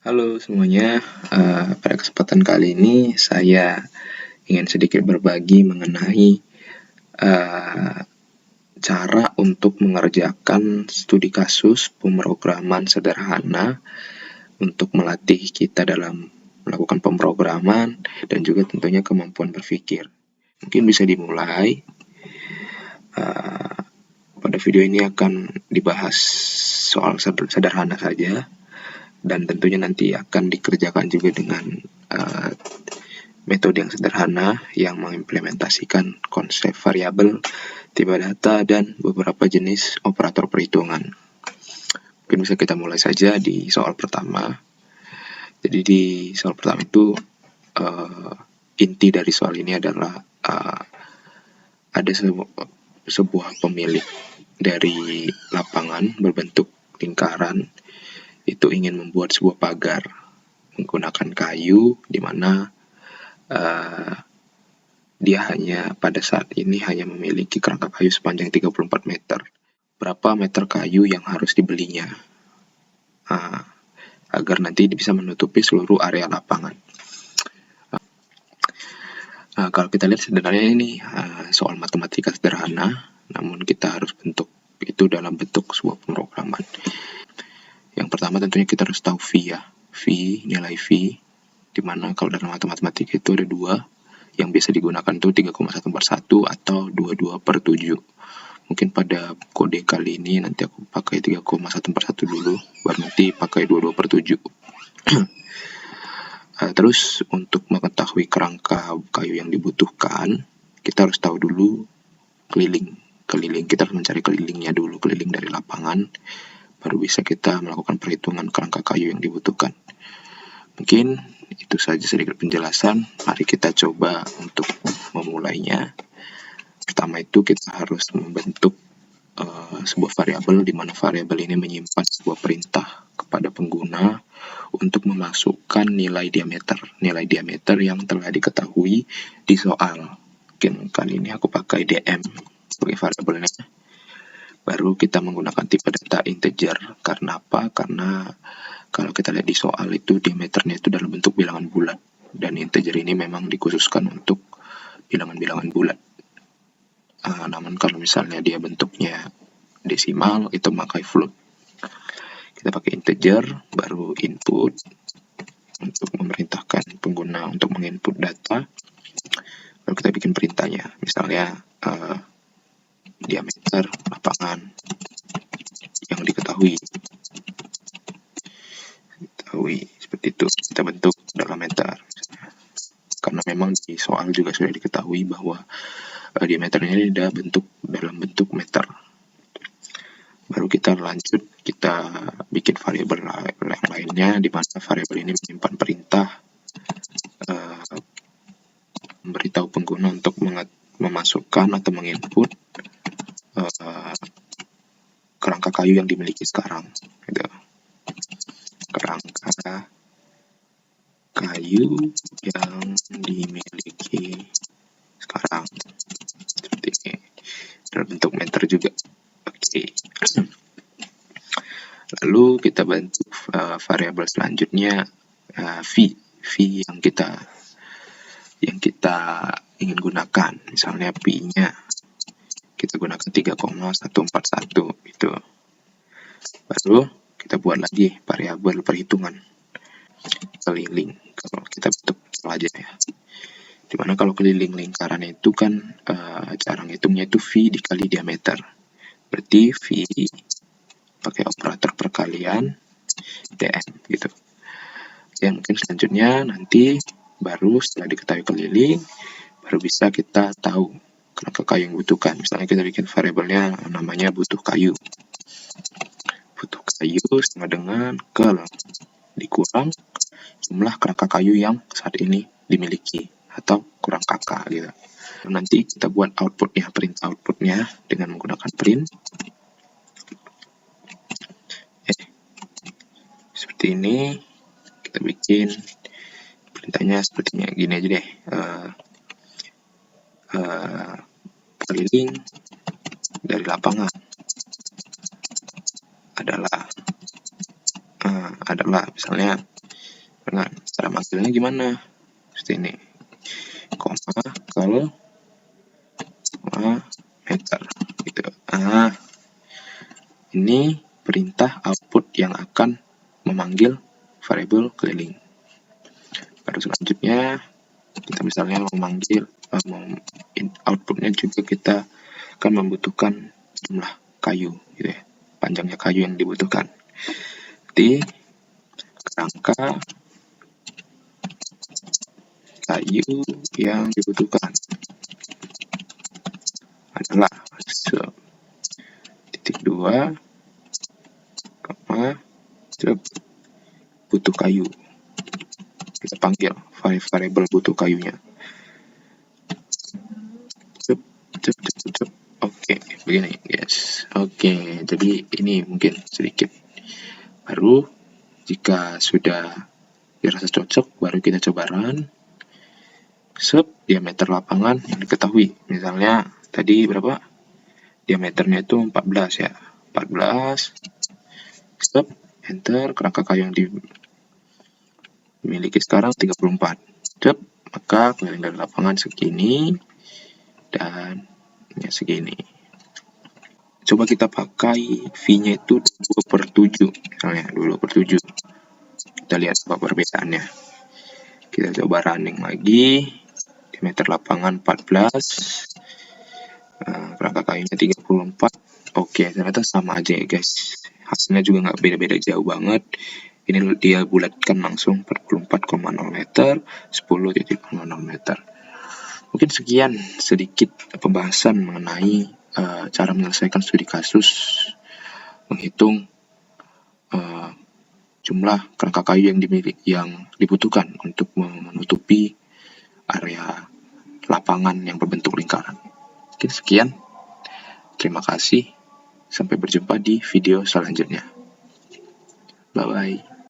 Halo semuanya, pada kesempatan kali ini saya ingin sedikit berbagi mengenai uh, cara untuk mengerjakan studi kasus pemrograman sederhana untuk melatih kita dalam melakukan pemrograman dan juga tentunya kemampuan berpikir. Mungkin bisa dimulai. Uh, Pada video ini akan dibahas soal sederhana saja dan tentunya nanti akan dikerjakan juga dengan metode yang sederhana yang mengimplementasikan konsep variabel, tipe data, dan beberapa jenis operator perhitungan. Mungkin bisa kita mulai saja di soal pertama. Jadi di soal pertama itu inti dari soal ini adalah ada sebuah pemilik dari lapangan berbentuk lingkaran itu ingin membuat sebuah pagar menggunakan kayu di mana dia pada saat ini hanya memiliki kerangka kayu sepanjang 34 meter. Berapa meter kayu yang harus dibelinya? Agar nanti bisa menutupi seluruh area lapangan. Kalau kita lihat sebenarnya ini soal matematika sederhana, namun kita harus bentuk itu dalam bentuk sebuah pemrograman. Yang pertama tentunya kita harus tahu V ya. V, nilai V, dimana kalau dalam matematika itu ada dua, yang biasa digunakan itu 3,1/1 atau 22/7. Mungkin pada kode kali ini nanti aku pakai 3,1/1 dulu, baru nanti pakai 22/7. Terus untuk mengetahui kerangka kayu yang dibutuhkan, kita harus tahu dulu keliling. Kita harus mencari kelilingnya dulu, keliling dari lapangan, baru bisa kita melakukan perhitungan kerangka kayu yang dibutuhkan. Mungkin itu saja sedikit penjelasan. Mari kita coba untuk memulainya. Pertama itu kita harus membentuk sebuah variabel di mana variabel ini menyimpan sebuah perintah kepada pengguna untuk memasukkan nilai diameter yang telah diketahui di soal. Mungkin kali ini aku pakai dm sebagai variabelnya. Baru kita menggunakan tipe data integer. Karena apa? Karena kalau kita lihat di soal itu diameternya itu dalam bentuk bilangan bulat, dan integer ini memang dikhususkan untuk bilangan-bilangan bulat. Namun kalau misalnya dia bentuknya desimal, itu pakai float. Kita pakai integer, baru input untuk memerintahkan pengguna untuk menginput data. Lalu kita bikin perintahnya, misalnya diameter lapangan yang diketahui seperti itu, kita bentuk dalam meter. Karena memang di soal juga sudah diketahui bahwa diameternya ini dalam bentuk meter. Baru kita lanjut, kita bikin variabel yang lainnya, di mana variabel ini menyimpan perintah memberitahu pengguna untuk memasukkan atau menginput kerangka kayu yang dimiliki sekarang. Gitu. Kerangka kayu yang dimiliki sekarang seperti ini, dalam bentuk meter juga. Oke. Lalu kita bentuk variabel selanjutnya V yang kita ingin gunakan. Misalnya P-nya kita gunakan 3,141 itu. Baru kita buat lagi variabel perhitungan keliling. Kalau kita bentuk aja ya. Dimana kalau keliling lingkaran itu kan cara ngitungnya itu V dikali diameter. Berarti V pakai operator perkalian dm gitu. Yang mungkin selanjutnya nanti baru setelah diketahui keliling, baru bisa kita tahu kerangka kayu yang dibutuhkan. Misalnya kita bikin variabelnya namanya butuh kayu sama dengan kel dikurang jumlah kerangka kayu yang saat ini dimiliki atau kurang kakak gitu. Nanti kita buat outputnya, print outputnya dengan menggunakan print. Seperti ini, kita bikin perintahnya sepertinya gini aja deh. Keliling dari lapangan adalah misalnya dengan cara manggilnya gimana, seperti ini, koma meter gitu. Ini perintah output yang akan memanggil variabel keliling. Baru selanjutnya kita misalnya memanggil outputnya juga kita akan membutuhkan jumlah kayu gitu ya, panjangnya kayu yang dibutuhkan. Di kerangka kayu yang dibutuhkan adalah titik 2, butuh kayu. Kita panggil variabel butuh kayunya. Oke, begini guys. Oke, jadi ini mungkin sedikit. Baru jika sudah dirasa cocok, baru kita coba run. Diameter lapangan yang diketahui. Misalnya tadi berapa? Diameternya itu 14 ya. 14. Enter. Kerangka kayu yang dimiliki sekarang 34. Maka keliling dari lapangan segini dan segini. Coba kita pakai V-nya itu 2/7 misalnya, 2/7. Kita lihat apa perbedaannya. Kita coba running lagi. Diameter lapangan 14, kerangka kayunya 34. Oke, ternyata sama aja ya guys. Hasilnya juga nggak beda-beda jauh banget. Ini dia bulatkan langsung 44,0 meter, 10,0 meter. Mungkin sekian sedikit pembahasan mengenai cara menyelesaikan studi kasus menghitung jumlah kerangka kayu yang dibutuhkan untuk menutupi area lapangan yang berbentuk lingkaran. Mungkin sekian. Terima kasih. Sampai berjumpa di video selanjutnya. Bye-bye.